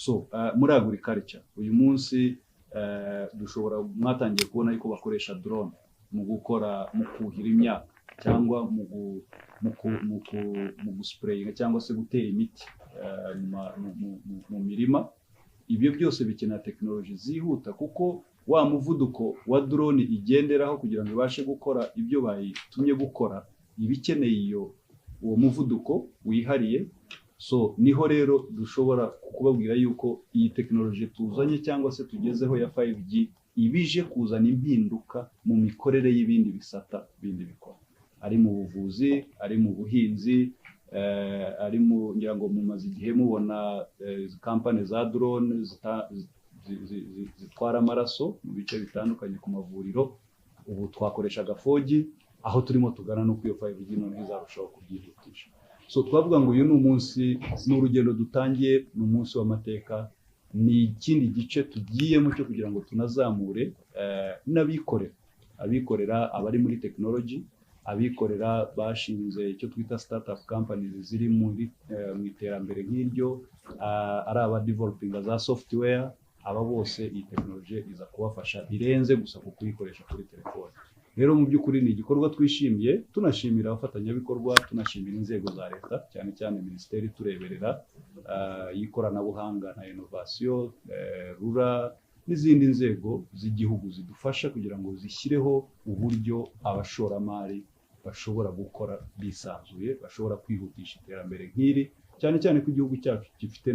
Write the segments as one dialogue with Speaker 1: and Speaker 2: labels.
Speaker 1: So muri agriculture uyu munsi dushobora mwatangiye kubona yuko bakoresha drone mu kuhira imyaka cyangwa mu gusprayinga cyangwa se gutera imiti mu mirima. Ibyo byose bikenera tekinoloji zihuta, kuko wa muvuduko wa drone igenderaho kugira ngo ibashe gukora ibyo bayitumye gukora ibikeneye uwo muvuduko wihariye. So niho rero dushobora kubabwira yuko iyi tekinoloji tuzanye cyangwa se tugezeho ya 5G ibije kuzana impinduka mu mikorere y'ibindi bisata bindi bikora, ari mu buvuzi, ari mu buhinzi, ari mu ngira ngo mumaze igihe mubona kampani za drone zitwara amaraso mu bice bitandukanye ku mavuriro. Ubu twakoreshaga 4G, aho turimo tugana no kwiyo 5G none izarushaho kubyihutisha. So twavuga ngo uyu ni umunsi, n'urugendo dutangiye, ni umunsi w'amateka, ni ikindi gice tugiyemo cyo kugira ngo tunazamure abikorera abari muri technology, abikorera bashinze icyo twita startup companies ziri mu iterambere nk'iryo, ari aba developing za software. Aba bose iyi technology iza kubafasha birenze gusa ku kuyikoresha kuri telefone. Rero mu by'ukuri ni igikorwa twishimiye, tunashimira abafatanyabikorwa, tunashimira inzego za leta, cyane cyane minisiteri tureberera y'ikoranabuhanga na innovation, RURA n'izindi nzego z'igihugu zidufasha kugira ngo zishyireho uburyo abashoramari bashobora gukora bisanzuye, bashobora kwihutisha iterambere nk'iri, cyane cyane ko igihugu cyacu gifite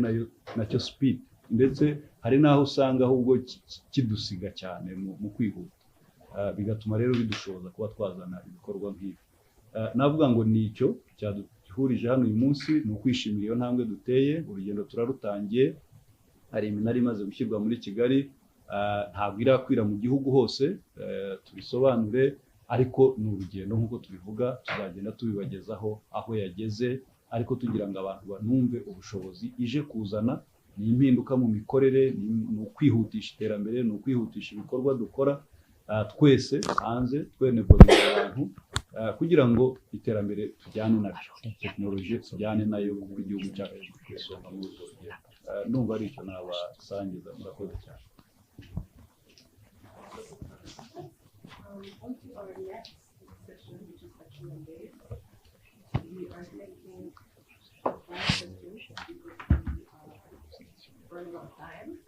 Speaker 1: nacyo speed, ndetse hari n'aho usanga ahubwo kidusiga cyane mu kwihuta. Bigatuma rero bidushoboza kuba twazana ibikorwa nk'ibi. Navuga ngo nicyo cyaduhurije hano uyu munsi, ni ukwishimira iyo ntambwe duteye. Urugendo turarutangiye, hari iminara imaze gushyirwa muri Kigali, ntabwo irakwira mu gihugu hose, tubisobanure, ariko ni urugendo nk'uko tubivuga, tuzagenda tubibagezaho aho yageze, ariko tugira ngo abantu banumve ubushobozi ije kuzana. Ni impinduka mu mikorere, ni ukwihutisha iterambere, ni ukwihutisha ibikorwa dukora twese hanze, twenegonera abantu, kugira ngo iterambere tujyane naryo, tekinoloji tujyane nayo, kuko igihugu cyacu ku isonga muri urwo rugendo. Numva ari icyo nabasangiza. Murakoze cyane.
Speaker 2: On to our next session, which is Q&A. We are taking one question because we running out of time.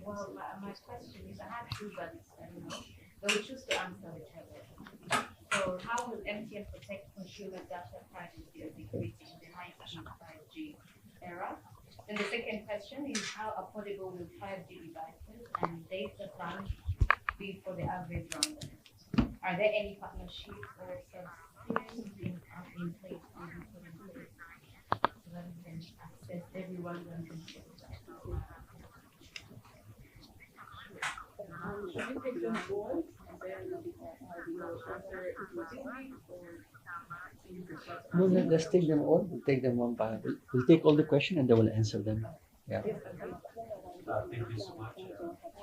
Speaker 3: Well, my question is, I have two, but they will choose to answer whichever. So, how will MTN protect consumer data privacy as we create in the high-speed 5G era? And the second question is, how affordable will 5G devices and data plans be for the average Rwandan? Are there any partnerships or subsidies in place so that we can access every Rwandan consumer?
Speaker 2: Should we take them all and then we'll answer individually, or
Speaker 4: No, let's take them all. We'll take them one by one. We'll take all the questions and then we'll answer them. Yeah.
Speaker 5: Thank you so much. My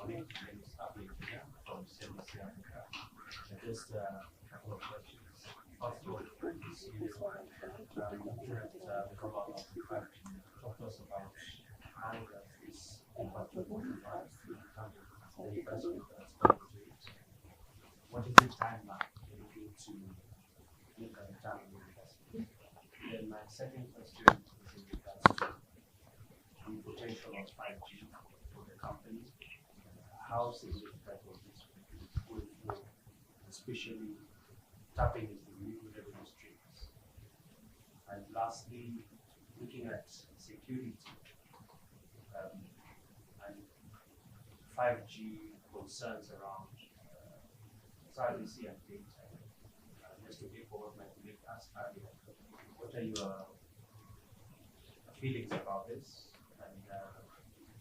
Speaker 5: name is Affordability from CBC Africa. Just a couple of questions. First of all, this is looking at the rollout of 5G. Talk to us about how does this impact on the lives in the country? The investment that's going to it. What is the timeline you're looking to make a return on investment? Then my second question is in regards to the potential of 5G for the company. How significant will this be going forward, especially tapping into new revenue streams? And lastly, looking at security and 5G concerns around privacy and data. Just to give forward my colleague asked earlier, what are your feelings about this? And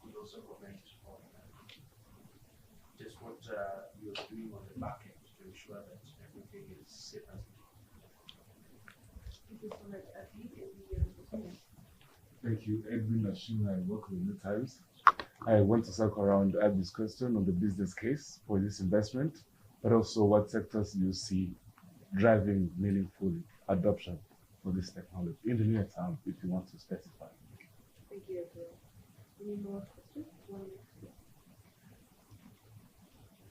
Speaker 5: could also comment on just what you're doing on the back end to ensure that everything is safe and secure.
Speaker 6: Thank you, Edwin Ashima. I work with New Times. I want to circle around Abby's question on the business case for this investment, but also what sectors you see driving meaningful adoption for this technology in the near term, if you want to specify.
Speaker 2: 5G as well. Any more questions? One minute.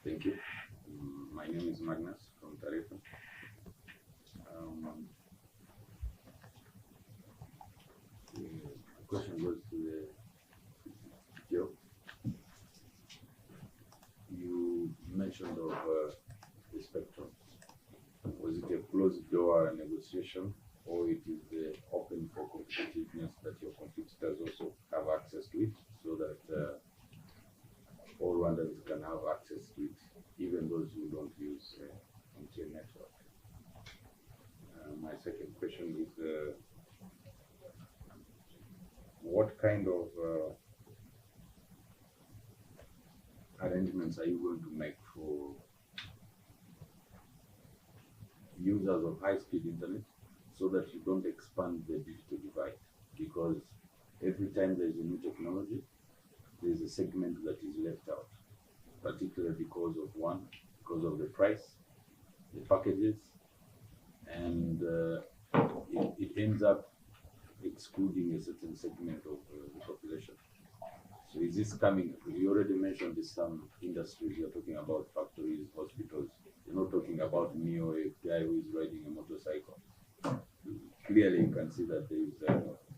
Speaker 7: Thank you. My name is Magnus from Tarifa. The question goes to Joe. You mentioned of the spectrum. Was it a closed door negotiation, or it is open for competitiveness that your competitors also have access to it, so that all Rwandans can have access to it, even those who don't use MTN network? My second question is, what kind of arrangements are you going to make for users of high-speed internet so that you don't expand the digital divide? Because every time there's a new technology, there's a segment that is left out, particularly because of the price, the packages, and it ends up excluding a certain segment of the population. So is this coming? You already mentioned this, some industries. You're talking about factories, hospitals. You're not talking about me or a guy who is riding a motorcycle. Clearly, you can see that there is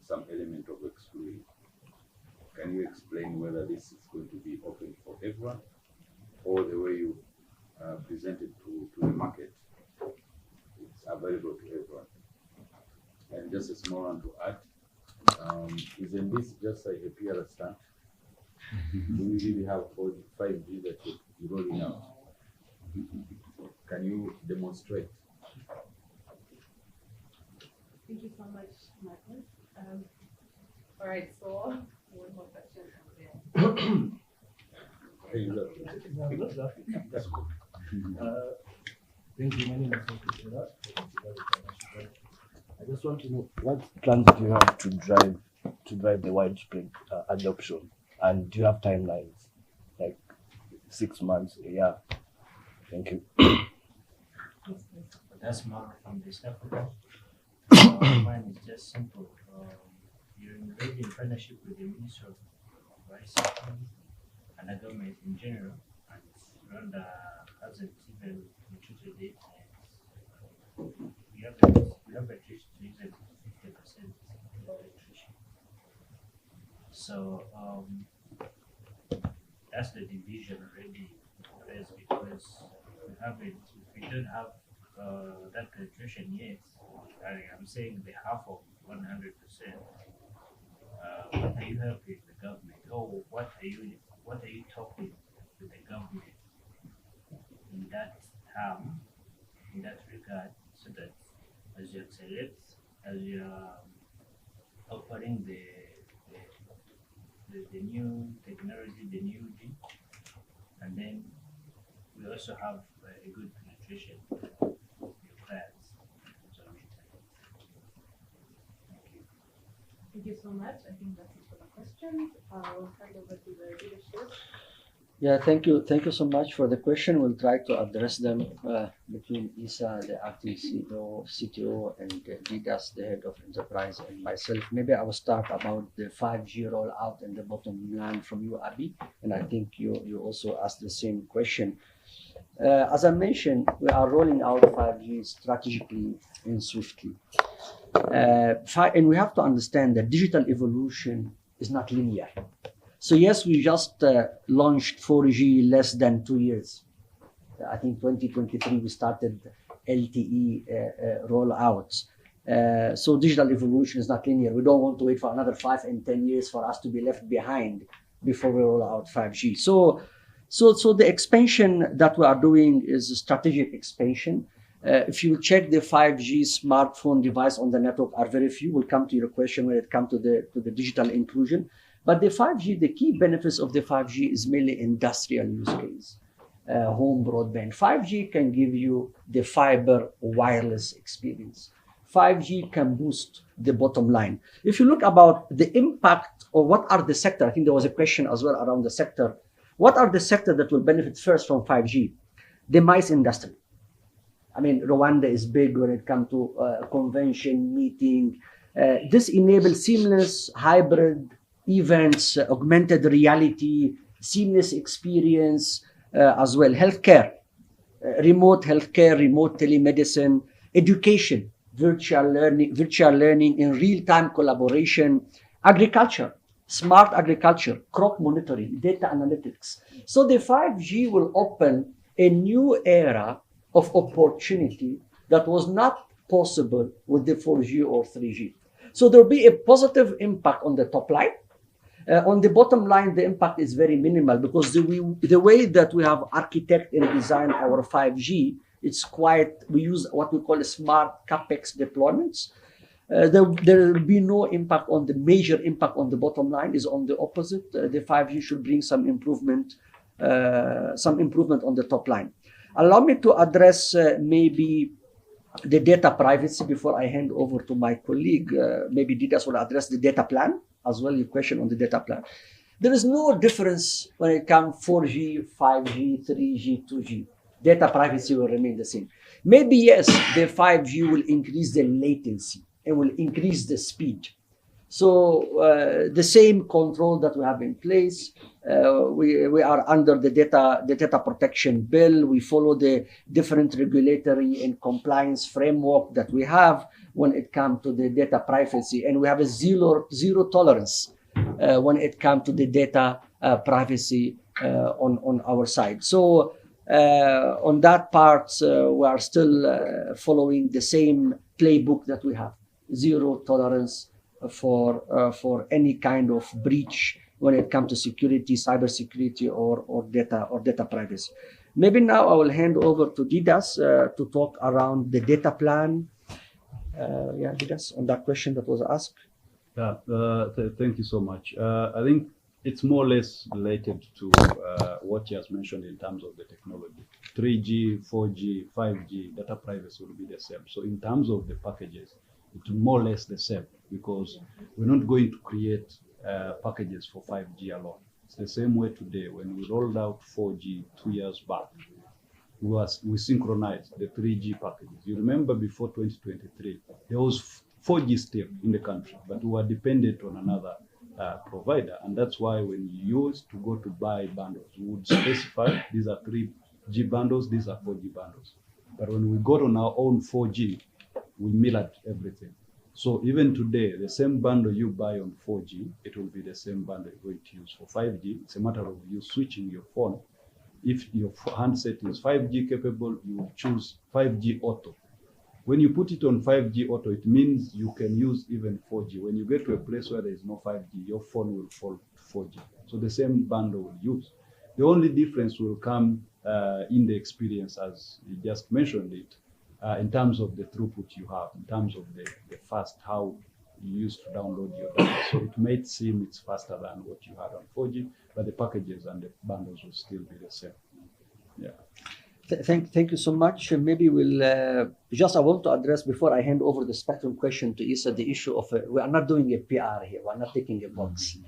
Speaker 7: some element of exclusion. Can you explain whether this is going to be open for everyone, or the way you present it to the market, it's available to everyone? And just a small one to add, isn't this just like a PR stunt? Do we really have 5G that you're rolling out? Can you demonstrate?
Speaker 2: Thank you so much, Magnus. All right, so one more question.
Speaker 8: Thank you. My name is Nicolas. I just want to know what plans do you have to drive the widespread adoption, and do you have timelines, like 6 months, a year? Thank you.
Speaker 5: That's Mark from East Africa. Mine is just simple. You're already in partnership with the Ministry of Rice and the government in general, and Rwanda hasn't even treated it. We have a reached to even 50% electricity. So that's the division already is, because we don't have that penetration yet. I'm saying the half of 100%. What are you helping the government, or what are you talking with the government in that in that regard, so that as you accelerate, as you are offering the new technology, the new G, and then we also have a good penetration of your plans. So thank you.
Speaker 2: Thank you so much. I think that's it for the questions. We'll hand over to the leadership.
Speaker 4: Yeah, thank you so much for the question. We'll try to address them between Isa, the acting CEO, CTO, and Didas, the head of enterprise, and myself. Maybe I will start about the 5G rollout and the bottom line from you, Abi, and I think you also asked the same question. As I mentioned, we are rolling out 5G strategically and swiftly. And we have to understand that digital evolution is not linear. So yes, we just launched 4G less than 2 years. I think 2023 we started LTE rollouts. So digital evolution is not linear. We don't want to wait for another 5 and 10 years for us to be left behind before we roll out 5G. So the expansion that we are doing is a strategic expansion. If you check the 5G smartphone device on the network are very few. We'll come to your question when it comes to the digital inclusion. But the 5G, the key benefits of the 5G is mainly industrial use case, home broadband. 5G can give you the fiber wireless experience. 5G can boost the bottom line. If you look about the impact, or what are the sector, I think there was a question as well around the sector. What are the sector that will benefit first from 5G? The MICE industry. I mean, Rwanda is big when it comes to convention, meeting. This enables seamless hybrid events, augmented reality, seamless experience as well. Healthcare, remote healthcare, remote telemedicine, education, virtual learning in real-time collaboration, agriculture, smart agriculture, crop monitoring, data analytics. So the 5G will open a new era of opportunity that was not possible with the 4G or 3G. So there will be a positive impact on the top line. On the bottom line, the impact is very minimal because the way that we have architected and designed our 5G, it's quite, we use what we call a smart CapEx deployments. There will be no impact on the major impact on the bottom line, is on the opposite. The 5G should bring some improvement on the top line. Allow me to address maybe the data privacy before I hand over to my colleague. Maybe Didas will address the data plan as well, your question on the data plan. There is no difference when it comes 4G, 5G, 3G, 2G. Data privacy will remain the same. Maybe yes, the 5G will increase the latency and will increase the speed. So the same control that we have in place, we are under the data protection bill. We follow the different regulatory and compliance framework that we have when it comes to the data privacy, and we have a zero tolerance when it comes to the data privacy on our side. So on that part, we are still following the same playbook that we have: zero tolerance for any kind of breach when it comes to security, cybersecurity, or data privacy. Maybe now I will hand over to Didas to talk around the data plan. Didas, on that question that was asked.
Speaker 1: Thank you so much. I think it's more or less related to what you has mentioned in terms of the technology. 3G, 4G, 5G, data privacy will be the same. So in terms of the packages, it's more or less the same, because we're not going to create packages for 5G alone. It's the same way today. When we rolled out 4G 2 years back, we synchronized the 3G packages. You remember before 2023, there was 4G still in the country, but we were dependent on another provider. And that's why when you used to go to buy bundles, we would specify these are 3G bundles, these are 4G bundles. But when we got on our own 4G, we mirrored everything. So even today, the same bundle you buy on 4G, it will be the same bundle you're going to use for 5G. It's a matter of you switching your phone. If your handset is 5G capable, you will choose 5G auto. When you put it on 5G auto, it means you can use even 4G. When you get to a place where there is no 5G, your phone will fall to 4G. So the same bundle will use. The only difference will come in the experience, as you just mentioned it, in terms of the throughput you have, in terms of the fast, how you used to download your data. So it may seem it's faster than what you had on 4G, but the packages and the bundles will still be the same. Yeah.
Speaker 4: Thank you so much. Maybe we'll I want to address, before I hand over the spectrum question to Issa, the issue of we are not doing a PR here. We're not taking a box.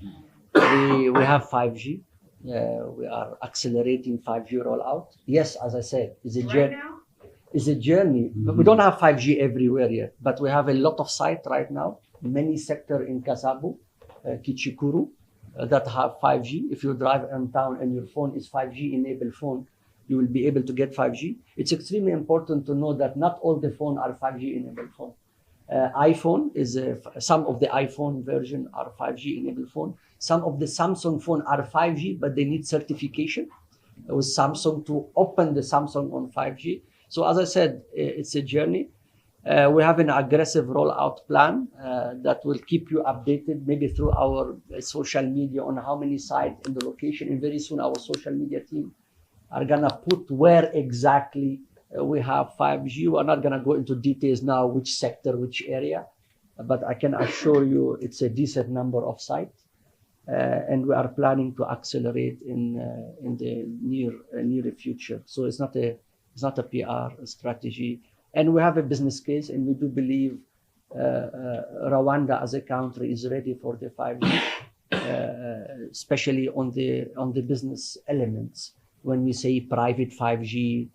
Speaker 4: We have 5G. We are accelerating 5G rollout. Yes, as I said, it's a journey.
Speaker 3: Right now?
Speaker 4: It's a journey. We don't have 5G everywhere yet, but we have a lot of sites right now. Many sectors in Kasabu, Kichikuru, that have 5G. If you drive in town and your phone is 5G enabled phone, you will be able to get 5G. It's extremely important to know that not all the phones are 5G enabled phone. iPhone is some of the iPhone version are 5G enabled phone. Some of the Samsung phone are 5G, but they need certification with Samsung to open the Samsung on 5G. So as I said, it's a journey. We have an aggressive rollout plan that will keep you updated, maybe through our social media, on how many sites in the location. And very soon our social media team are gonna put where exactly we have 5G. We're not gonna go into details now, which sector, which area, but I can assure you it's a decent number of sites. And we are planning to accelerate in the near future. So it's not a PR strategy. And we have a business case, and we do believe Rwanda as a country is ready for the 5G, especially on the business elements. When we say private 5G,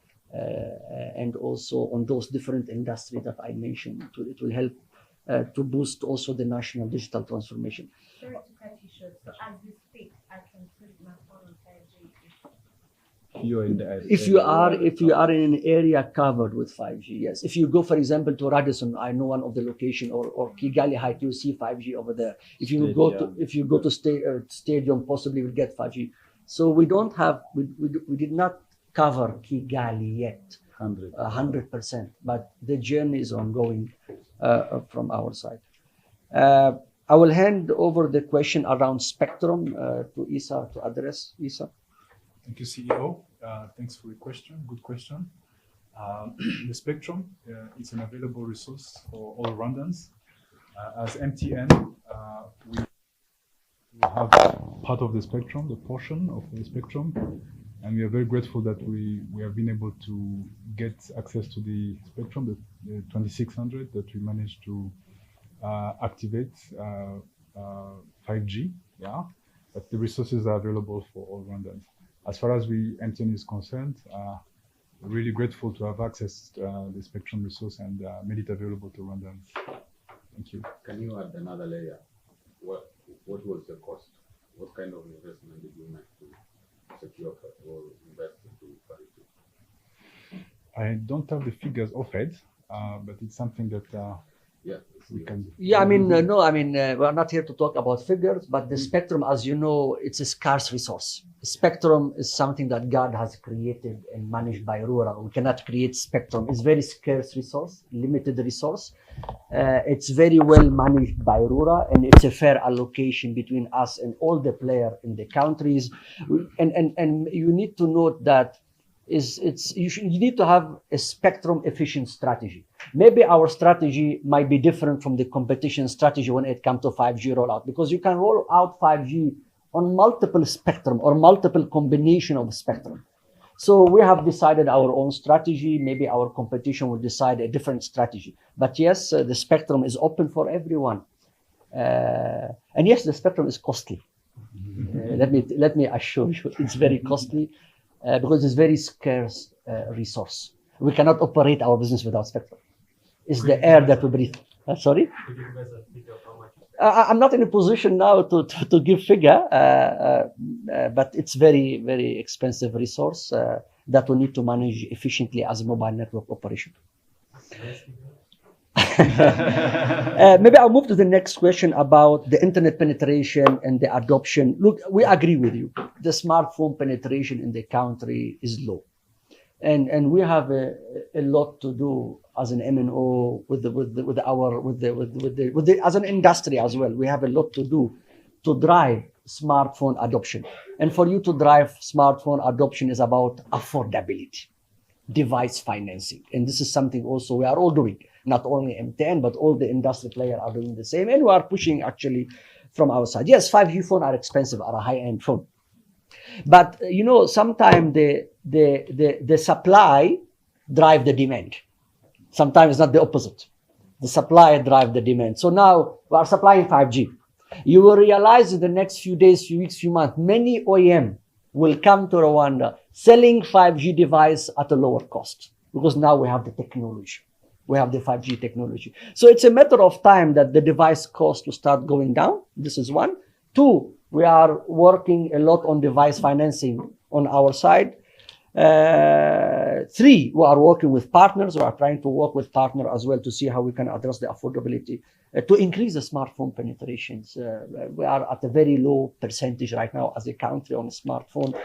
Speaker 4: and also on those different industries that I mentioned, it will help to boost also the national digital transformation.
Speaker 3: Sorry to cut you short. So as we speak, I can put my phone on 5G.
Speaker 1: You're in the
Speaker 4: If you are in an area covered with 5G, yes. If you go, for example, to Radisson, I know one of the location, or Kigali Heights, you see 5G over there. If you go to stadium, possibly will get 5G. So we don't have, we did not cover Kigali yet, 100%, but the journey is ongoing from our side. I will hand over the question around spectrum to Isa to address. Isa.
Speaker 9: Thank you, CEO. Thanks for your question. Good question. The spectrum is an available resource for all Rwandans. As MTN, we have part of the spectrum, the portion of the spectrum, and we are very grateful that we have been able to get access to the spectrum, the 2600 that we managed to activate 5G. Yeah, but the resources are available for all Rwandans. As far as MTN is concerned, we're really grateful to have access to the spectrum resource and made it available to Rwandans. Thank you.
Speaker 7: Can you add another layer? What was the cost? What kind of investment did you make to secure or invest into parity?
Speaker 9: I don't have the figures offered, but it's something that we can.
Speaker 4: Yeah, I mean, we're not here to talk about figures, but the spectrum, as you know, it's a scarce resource. Spectrum is something that God has created and managed by Rura. We cannot create spectrum. It's very scarce resource, limited resource. It's very well managed by Rura, and it's a fair allocation between us and all the players in the countries. And you need to note that you need to have a spectrum efficient strategy. Maybe our strategy might be different from the competition strategy when it comes to 5G rollout, because you can roll out 5G on multiple spectrum or multiple combination of spectrum. So we have decided our own strategy. Maybe our competition will decide a different strategy. But yes, the spectrum is open for everyone. And yes, the spectrum is costly. Let me assure you, it's very costly. Because it's very scarce resource. We cannot operate our business without spectrum. It's the air that we breathe. Sorry?
Speaker 5: Could you give us a figure of how much?
Speaker 4: I'm not in a position now to give figure, but it's very, very expensive resource that we need to manage efficiently as a mobile network operation. Maybe I'll move to the next question about the internet penetration and the adoption. Look, we agree with you. The smartphone penetration in the country is low, and we have a lot to do as an MNO as an industry as well. We have a lot to do to drive smartphone adoption, and for you to drive smartphone adoption is about affordability, device financing, and this is something also we are all doing. Not only MTN, but all the industry players are doing the same. And we are pushing actually from our side. Yes, 5G phones are expensive, are a high-end phone. But, you know, sometimes the supply drive the demand. Sometimes it's not the opposite. The supply drive the demand. So now we are supplying 5G. You will realize in the next few days, few weeks, few months, many OEM will come to Rwanda selling 5G device at a lower cost. Because now we have the technology. We have the 5G technology. So it's a matter of time that the device cost will start going down. This is one. Two, we are working a lot on device financing on our side. Three, we are working with partners. We are trying to work with partners as well to see how we can address the affordability to increase the smartphone penetrations. We are at a very low percentage right now as a country on a smartphone.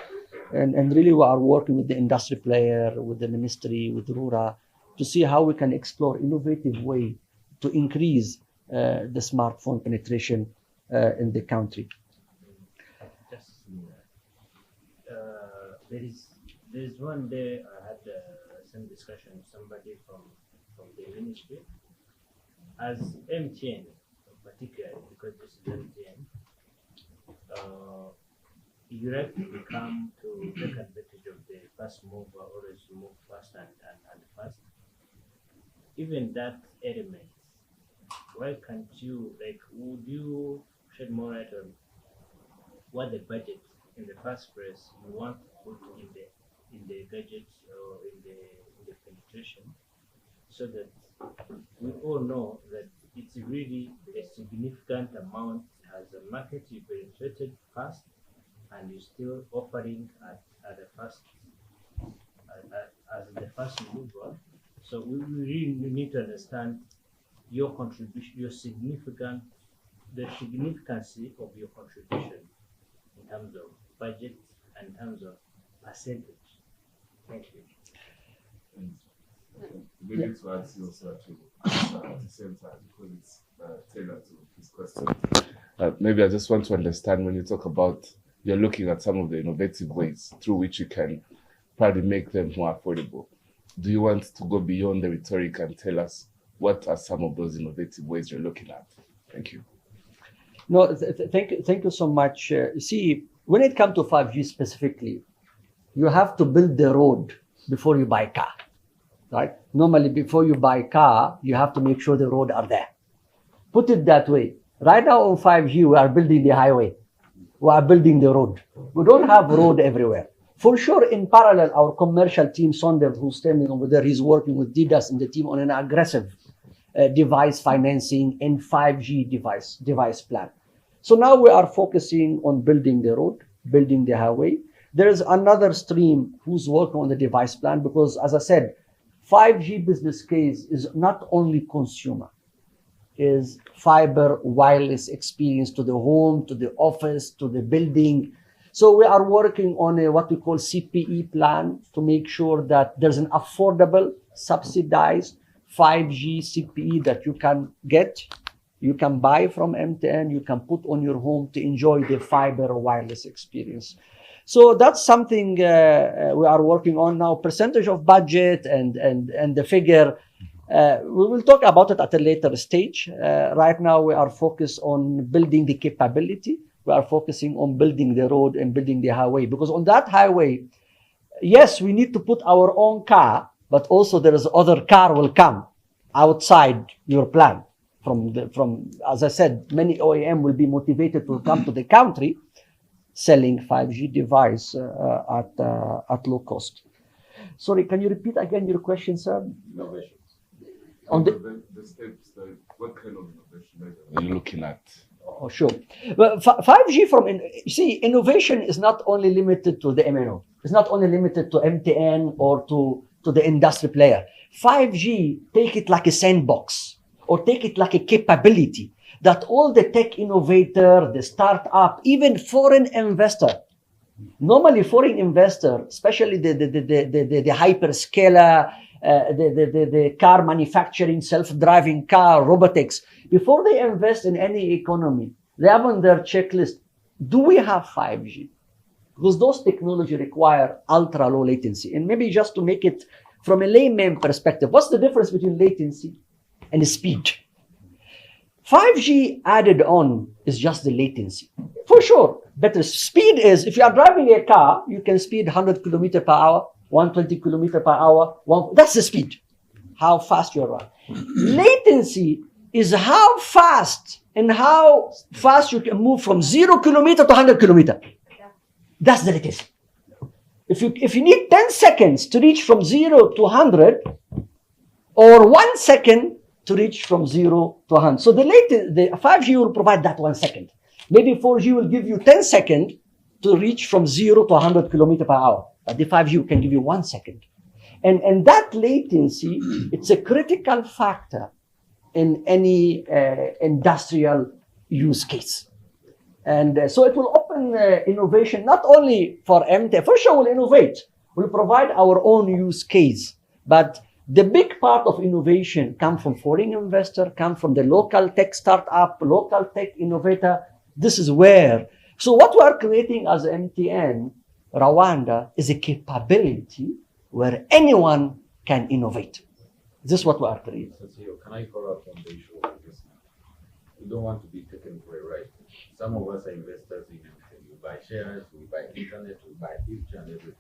Speaker 4: And really we are working with the industry player, with the ministry, with Rura, to see how we can explore innovative way to increase the smartphone penetration in the country.
Speaker 5: There is one day I had some discussion with somebody from the ministry. As MTN, particularly because this is MTN, you have to come to take advantage of the fast mover, always move fast and fast. Even that element, why can't you, would you shed more light on what the budget in the first place you want to put in the gadgets or in the penetration, so that we all know that it's really a significant amount as a market you penetrated fast and you're still offering at the first as the first mover. So we really need to understand your contribution, the significancy of your contribution in terms of budget and in terms of percentage. Thank you.
Speaker 6: Maybe to add also at the same time because it's tailored to his question. Maybe I just want to understand when you talk about you're looking at some of the innovative ways through which you can probably make them more affordable. Do you want to go beyond the rhetoric and tell us what are some of those innovative ways you're looking at? Thank you.
Speaker 4: No, thank you so much. See, when it comes to 5G specifically, you have to build the road before you buy a car, right? Normally, before you buy a car, you have to make sure the road are there. Put it that way. Right now on 5G, we are building the highway. We are building the road. We don't have road everywhere. For sure, in parallel, our commercial team, Sondev, who's standing over there, he's working with Didas and the team on an aggressive device financing and 5G device plan. So now we are focusing on building the road, building the highway. There is another stream who's working on the device plan because, as I said, 5G business case is not only consumer, is fiber wireless experience to the home, to the office, to the building. So we are working on a what we call CPE plan to make sure that there's an affordable, subsidized 5G CPE that you can get, you can buy from MTN, you can put on your home to enjoy the fiber wireless experience. So that's something we are working on now. Percentage of budget and the figure, we will talk about it at a later stage. Right now we are focused on building the capability. We are focusing on building the road and building the highway because on that highway, yes, we need to put our own car, but also there is other car will come outside your plan. From as I said, many OEM will be motivated to come to the country selling 5G device at low cost. Sorry, can you repeat again your question, sir?
Speaker 7: Innovation.
Speaker 4: On the
Speaker 6: steps, what kind of innovation are you looking at?
Speaker 4: Oh, sure. Well, 5G innovation is not only limited to the MNO. It's not only limited to MTN or to the industry player. 5G, take it like a sandbox or take it like a capability that all the tech innovator, the startup, even foreign investor, normally foreign investor, especially the hyperscaler, the car manufacturing, self-driving car, robotics, before they invest in any economy, they have on their checklist, do we have 5G? Because those technology require ultra low latency. And maybe just to make it from a layman perspective, what's the difference between latency and speed? 5G added on is just the latency. For sure, better speed is, if you are driving a car, you can speed 100 kilometers per hour, 120 kilometers per hour. That's the speed, how fast you run. Latency is how fast you can move from 0 kilometer to 100 kilometer. That's the latency. If you need 10 seconds to reach from 0 to 100, or 1 second to reach from 0 to 100. So the 5G will provide that 1 second. Maybe 4G will give you 10 seconds to reach from 0 to 100 kilometers per hour. But the 5G can give you 1 second. And that latency, it's a critical factor in any industrial use case. And so it will open innovation, not only for MTN. For sure, we'll innovate. We'll provide our own use case. But the big part of innovation come from foreign investor, come from the local tech startup, local tech innovator. This is where. So what we are creating as MTN Rwanda is a capability where anyone can innovate. This is what we are creating.
Speaker 7: So, CEO, can I follow up on the issue of investment? We don't want to be taken for a ride. Some of us are investors in everything. We buy shares, we buy internet, we buy future and everything.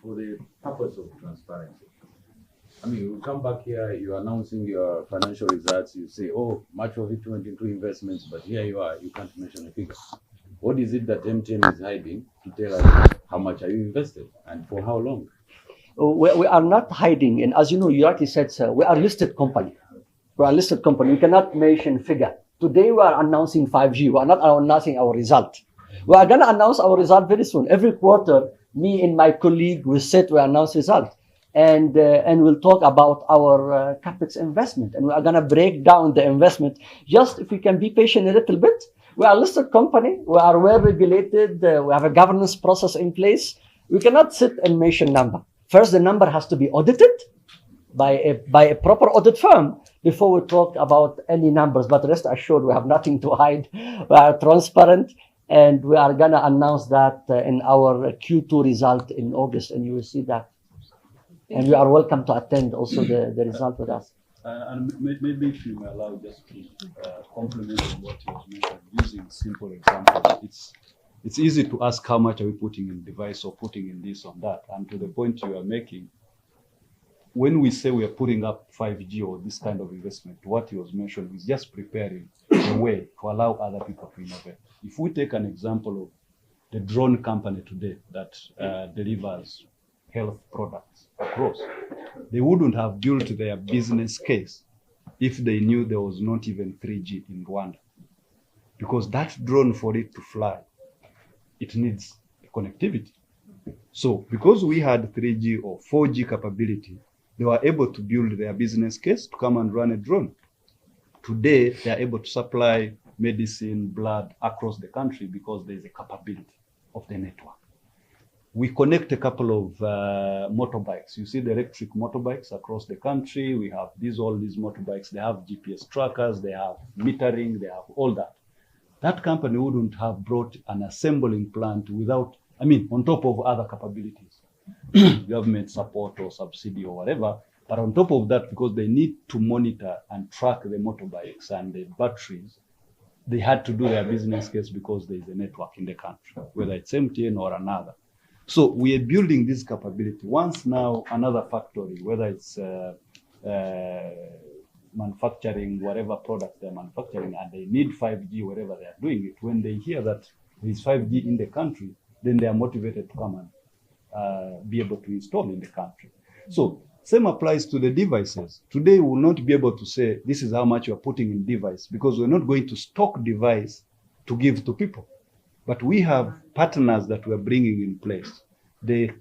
Speaker 7: For the purpose of transparency. I mean, you come back here, you're announcing your financial results, you say, oh, much of it went into investments, but here you are, you can't mention a figure. What is it that MTN is hiding to tell us how much are you invested and for how long?
Speaker 4: We are not hiding. And as you know, you already said, sir, we are a listed company. We're a listed company. We cannot mention figure. Today we are announcing 5G. We are not announcing our result. We are going to announce our result very soon. Every quarter, me and my colleague will sit, we announce result. And we'll talk about our capex investment. And we are going to break down the investment. Just if we can be patient a little bit. We are a listed company. We are well regulated. We have a governance process in place. We cannot sit and mention number. First, the number has to be audited by a proper audit firm before we talk about any numbers. But rest assured, we have nothing to hide. We are transparent, and we are going to announce that in our Q2 result in August, and you will see that. And you are welcome to attend also the result with us.
Speaker 1: And maybe if you may allow just to complement on what you was mentioned, using simple examples. It's easy to ask how much are we putting in device or putting in this or that. And to the point you are making, when we say we are putting up 5G or this kind of investment, what you was mentioning is just preparing a way to allow other people to innovate. If we take an example of the drone company today that delivers health products across, they wouldn't have built their business case if they knew there was not even 3G in Rwanda. Because that drone, for it to fly, it needs connectivity. So because we had 3G or 4G capability, they were able to build their business case to come and run a drone. Today, they are able to supply medicine, blood across the country because there is a capability of the network. We connect a couple of motorbikes. You see the electric motorbikes across the country. We have all these motorbikes. They have GPS trackers, they have metering, they have all that. That company wouldn't have brought an assembling plant without, on top of other capabilities, government support or subsidy or whatever. But on top of that, because they need to monitor and track the motorbikes and the batteries, they had to do their business case because there is a network in the country, whether it's MTN or another. So we are building this capability. Once now another factory, whether it's manufacturing whatever product they're manufacturing, and they need 5G wherever they are doing it, when they hear that there is 5G in the country, then they are motivated to come and be able to install in the country. So same applies to the devices. Today we will not be able to say this is how much you are putting in device, because we're not going to stock device to give to people. But we have partners that we're bringing in place. The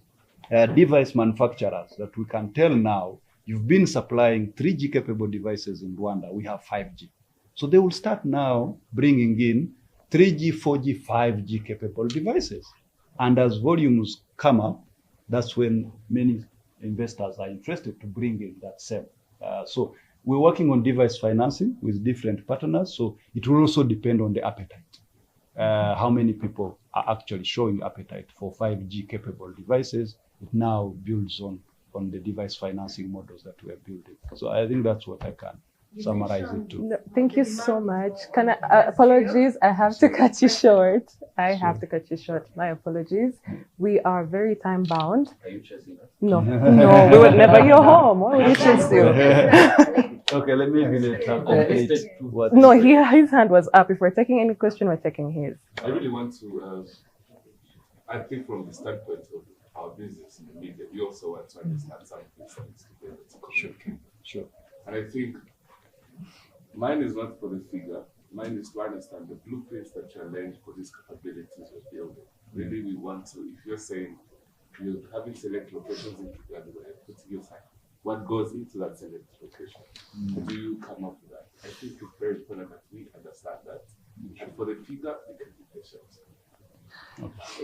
Speaker 1: device manufacturers that we can tell now, you've been supplying 3G capable devices in Rwanda, we have 5G. So they will start now bringing in 3G, 4G, 5G capable devices. And as volumes come up, that's when many investors are interested to bring in that same. So we're working on device financing with different partners. So it will also depend on the appetite. How many people are actually showing appetite for 5G capable devices. It now builds on the device financing models that we are building. So I think that's what I can summarize it to.
Speaker 2: No, thank you so much. Can I, apologies, I have to cut you short. I have to cut you short. My apologies. We are very time bound.
Speaker 5: Are you chasing us?
Speaker 2: No, no, we would never. You're home. Why would you chase you?
Speaker 1: Okay, let me complete what.
Speaker 2: No, his hand was up. If we're taking any question, we're taking his.
Speaker 6: I really want to, I think from the standpoint of our business in the media, we also want to understand some things to be able to communicate.
Speaker 1: Sure.
Speaker 6: And I think mine is not for the figure, mine is to understand the blueprints that you're laying for these capabilities we're building. Really, we want to, if you're saying you're having select locations in Uganda, we're putting your time, what goes into that select location? How do you come up with that? I think it's very important that we understand that. And for the figure, we can be patient.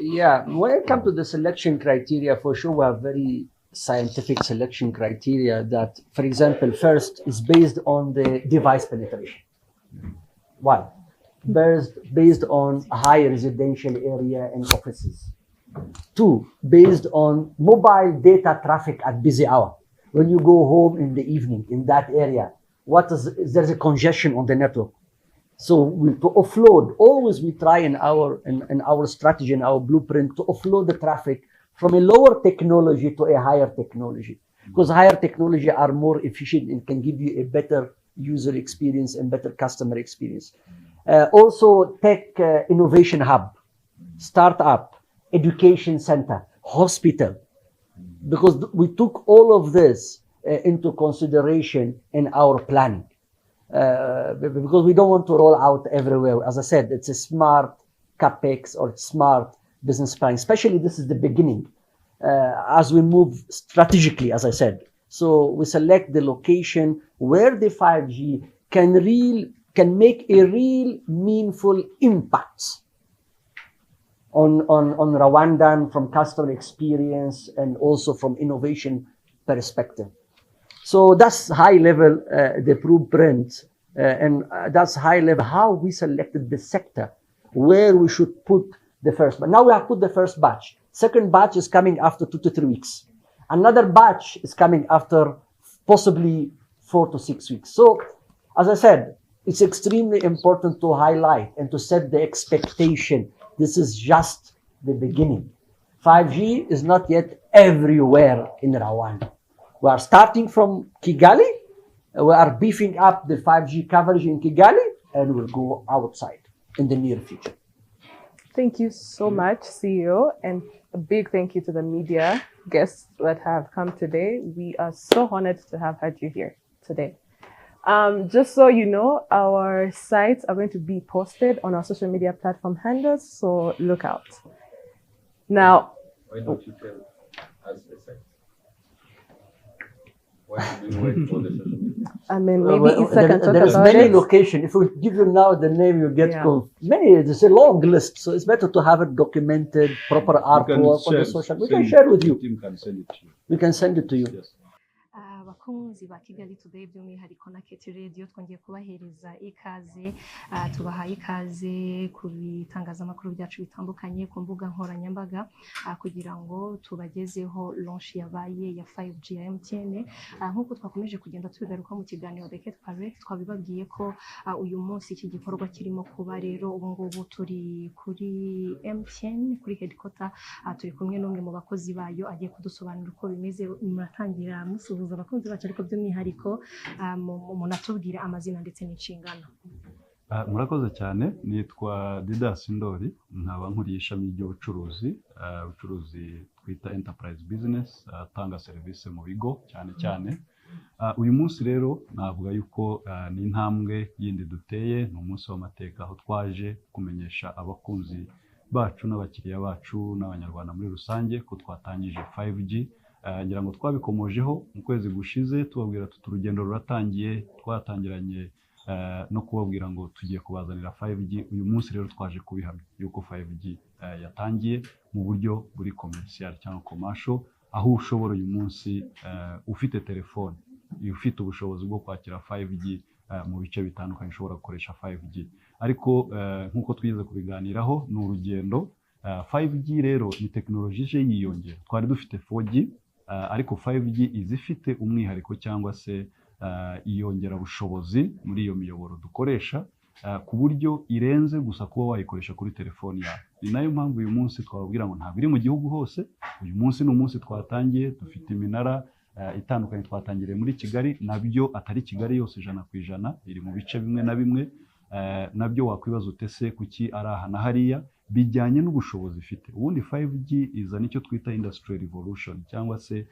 Speaker 4: Yeah, when it comes to the selection criteria, for sure we have very scientific selection criteria that, for example, first is based on the device penetration. Why? Based on high residential area and offices. Two, based on mobile data traffic at busy hour. When you go home in the evening in that area, there's a congestion on the network. So to offload, always we try in our strategy, in our blueprint, to offload the traffic from a lower technology to a higher technology. Because higher technology are more efficient and can give you a better user experience and better customer experience. Also tech innovation hub, startup, education center, hospital. Because we took all of this into consideration in our planning. because we don't want to roll out everywhere. As I said, it's a smart capex or smart business plan. Especially this is the beginning. As we move strategically, as I said, so we select the location where the 5G can make a real meaningful impact on Rwandan from customer experience and also from innovation perspective. So that's high level the blueprint, and that's high level how we selected the sector where we should put the first. But now we have put the first batch. Second batch is coming after 2 to 3 weeks. Another batch is coming after possibly 4 to 6 weeks. So, as I said, it's extremely important to highlight and to set the expectation. This is just the beginning. 5G is not yet everywhere in Rwanda. We are starting from Kigali. We are beefing up the 5G coverage in Kigali, and we'll go outside in the near future.
Speaker 10: Thank you so much, CEO, and a big thank you to the media guests that have come today. We are so honored to have had you here today. Just so you know, our sites are going to be posted on our social media platform handles, so look out. Now,
Speaker 7: Why don't you tell us the site? Why do you wait for the social media?
Speaker 10: I mean, maybe Issa can talk
Speaker 4: there is
Speaker 10: about
Speaker 4: many
Speaker 10: it.
Speaker 4: locations. If we give you now the name, you get many. It's a long list, so it's better to have it documented, proper artwork on the social. We can share with you.
Speaker 1: The team can send it to you.
Speaker 4: We can send it to you.
Speaker 1: Yes.
Speaker 11: Abakunzi ba Kigali Today by'umwihariko na Keti Radio twongeye kubahereza ikaze, tubahaye ikaze ku bitangazamakuru byacu bitandukanye ku mbuga nkoranyambaga kugira ngo tubagezeho launch yabaye ya 5G ya MTN. Nk'uko twakomeje kugenda tubigaruka mu kiganiro Deket Pare, twabibabwiye ko uyu munsi iki gikorwa kirimo kuba. Rero ubu ngubu turi kuri MTN kuri headquarter, turi kumwe n'umwe mu bakozi bayo agiye kudusobanurira uko bimeze. Muratangira musuhuza abakunzi bacu, ariko by'umwihariko munatubwira amazina ndetse n'inshingano.
Speaker 1: Murakoze cyane. Nitwa Didas Ndori, nkaba nkuriye ishami ry'ubucuruzi, ubucuruzi twita enterprise business, atanga serivisi mu bigo cyane cyane. Uyu munsi rero navuga yuko ni intambwe yindi duteye, ni umunsi w'amateka aho twaje kumenyesha abakunzi bacu n'abakiriya bacu n'abanyarwanda muri rusange ko twatangije 5G. Ngira ngo twabikomojeho mu kwezi gushize tubabwira tuti urugendo ruratangiye, twatangiranye no kubabwira ngo tugiye kubazanira 5G. Uyu munsi rero twaje kubihamya yuko 5G yatangiye mu buryo buri commercial cyangwa commercial, aho ushobora uyu munsi ufite telefone, ufite ubushobozi bwo kwakira 5G mu bice bitandukanye ushobora gukoresha 5G. Ariko nk'uko twize kubiganiraho, ni urugendo. 5G rero ni tekinoloji ije yiyongera. Twari dufite 4G, ariko 5G izifite umwihariko cyangwa se iyongera bushobozi muri iyo miyoboro dukoresha, ku buryo irenze gusa kuba wayikoresha kuri telefoni yawe. Ni nayo mpamvu uyu munsi twababwira ngo ntabwo iri mu gihugu hose. Uyu munsi ni umunsi twatangiye, dufite iminara itandukanye. Twatangiriye muri Kigali, nabyo atari Kigali yose 100%, iri mu bice bimwe na bimwe. Nabyo wakwibaza utese kuki ari aha na hariya, bijyanye n'ubushobozi ifite. Ubundi 5G izana icyo twita industry revolution, cyangwa se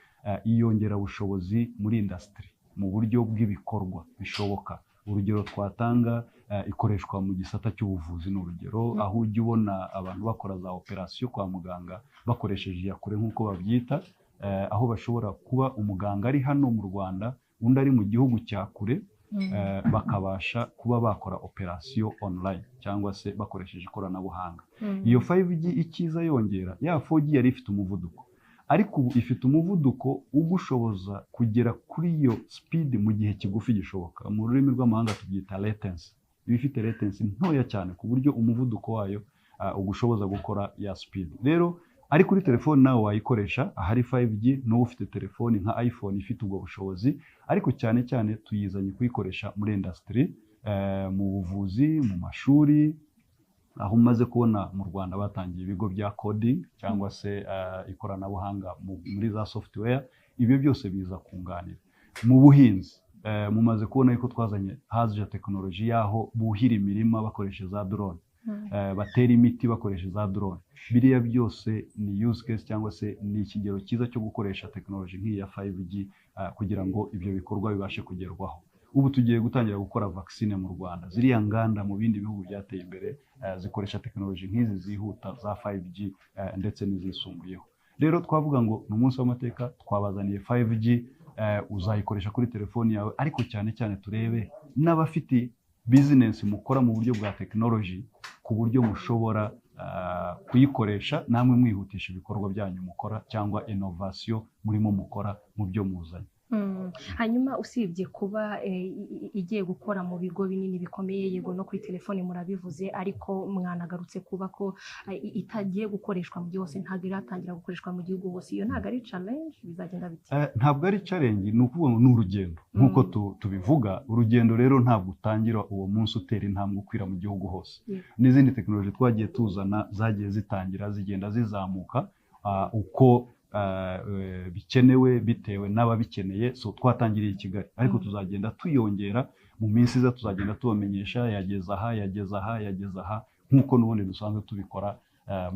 Speaker 1: iyongera bushobozi muri industry mu buryo bw'ibikorwa bishoboka. Urugero twatanga, ikoreshwa mu gisata cy'ubuvuzi. N'urugero aho ujya ubona abantu bakora za operation kwa muganga bakoresheje iyakure nk'uko babyita, aho bashobora kuba umuganga ari hano mu Rwanda, undi ari mu gihugu cya kure, bakabasha kuba bakora operation online cyangwa se bakoresheje ikoranabuhanga. Iyo 5G ikiza yongera, ya 4G yari ifite umuvuduko, ariko ubu ifite umuvuduko ugushoboza kugera kuri iyo speed mu gihe kigufi gishoboka. Mu rurimi rw'amahanga tubyita latency. Iba ifite latency ntoya cyane ku buryo umuvuduko wayo ugushoboza gukora ya speed. Rero ari kuri telefone nawe wayikoresha ahari 5G, n'uwo ufite telefone nka iPhone ifite ubwo bushobozi. Ariko cyane cyane tuyizanye kuyikoresha muri industry, mu buvuzi, mu mashuri, aho umaze kubona mu Rwanda batangiye ibigo bya coding cyangwa se ikoranabuhanga muri za software. Ibyo byose biza kunganira. Mu buhinzi, mumaze kubona yuko twazanye haje tekinoloji yaho buhira imirima bakoresheje za drone, batera imiti bakoresheje za drone. Biriya byose ni use case cyangwa se ni ikigero cyiza cyo gukoresha tekinoloji nk'iyi ya 5G kugira ngo ibyo bikorwa bibashe kugerwaho. ubu tugiye gutangira gukora vaccine mu Rwanda. Ziriya nganda mu bindi bihugu byateye imbere zikoresha tekinoloji nk'izi zihuta za 5G ndetse n'izisumbuyeho. Rero twavuga ngo ni umunsi w'amateka, twabazaniye 5G, uzayikoresha kuri telefoni yawe, ariko cyane cyane turebe n'abafite business mukora mu buryo bwa tekinoloji, ku buryo mushobora kuyikoresha namwe mwihutisha ibikorwa byanyu mukora cyangwa innovation murimo mukora mu byo muzanye.
Speaker 11: Hanyuma usibye kuba igiye gukora mu bigo binini bikomeye, yego no kuri telefone murabivuze, ariko mwanagarutse kuba ko itagiye gukoreshwa mu byose, ntabwo iratangira gukoreshwa mu gihugu hose. Iyo ntabwo ari challenge, bizagenda bite?
Speaker 1: Ntabwo ari challenge, ni ukuvuga ngo ni urugendo nk'uko tubivuga. Urugendo rero ntabwo utangira uwo munsi utera intambwe ukwira mu gihugu hose. N'izindi tekinoloji twagiye tuzana zagiye zitangira zigenda zizamuka uko bikenewe bitewe n'ababikeneye. So twatangiriye i Kigali, ariko tuzagenda tuyongera mu minsi iza, tuzagenda tubamenyesha yageza aha nk'uko n'ubundi dusanzwe tubikora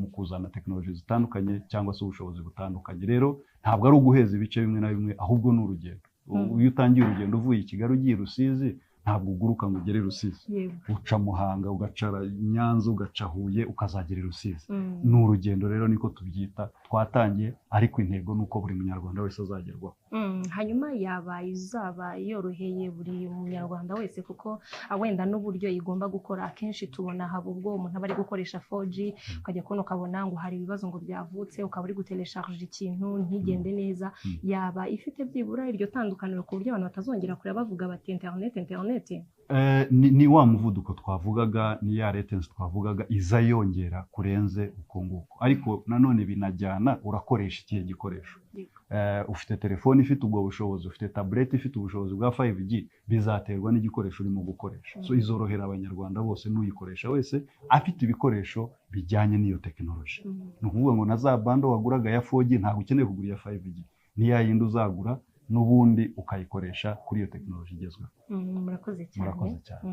Speaker 1: mu kuzana tekinoloji zitandukanye cyangwa se ubushobozi butandukanye. Rero ntabwo ari uguheza ibice bimwe na bimwe, ahubwo ni urugendo. Iyo utangiye urugendo uvuye i Kigali ugiye Rusizi, ntabwo uguruka ngo ugere Rusizi, uca Muhanga, ugacara Nyanza, ugaca Huye, ukazagera Rusizi. Ni urugendo rero, niko tubyita. Twatangiye, ariko intego nuko buri munyarwanda wese azagerwaho.
Speaker 11: Hanyuma izaba yoroheye buri munyarwanda wese, kuko wenda n'uburyo igomba gukora, akenshi tubona haba ubwo umuntu aba ari gukoresha 4G ukajya kubona ukabona ngo hari ibibazo ngo byavutse, ukaba uri gutelesharge ikintu ntigende neza. Yaba ifite byibura iryo tandukaniro ku buryo abantu batazongera kureba bavuga bati internet.
Speaker 1: Ni wa muvuduko twavugaga, ni ya latency twavugaga iza yongera kurenze uko nguko, ariko nanone binajyana urakoresha ikihe gikoresho. Ufite telefone ifite ubwo bushobozi, ufite tablet ifite ubushobozi bwa 5G, bizaterwa n'igikoresho urimo gukoresha. So izorohera abanyarwanda bose n'uyikoresha wese afite ibikoresho bijyanye n'iyo tekinoloji. Ni ukuvuga ngo na za bando waguraga ya 4G ntabwo ukeneye kugura iya 5G, ni ya yindi uzagura n'ubundi ukayikoresha kuri iyo tekinoloji igezweho.
Speaker 11: Murakoze cyane.
Speaker 1: Murakoze cyane.